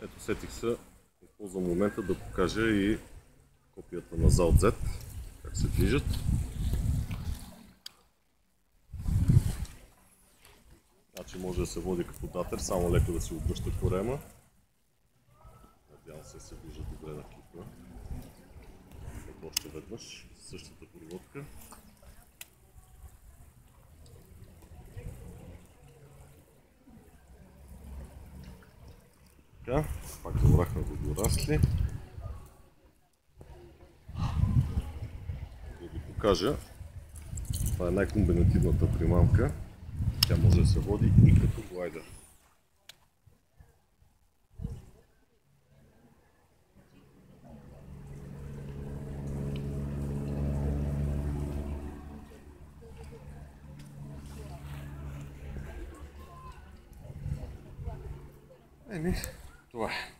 Ето, сетих се, използвам момента да покажа и копията на Zalt Z, как се движат. Значи може да се води като датер, само леко да се обръща корема. Надявам се движа добре на клипа. Ето още веднъж, същата проводка. Така, пак забрахме водорасли. Да ви покажа, това е най-комбинативната примамка. Тя може да се води и като глайдер. Това е.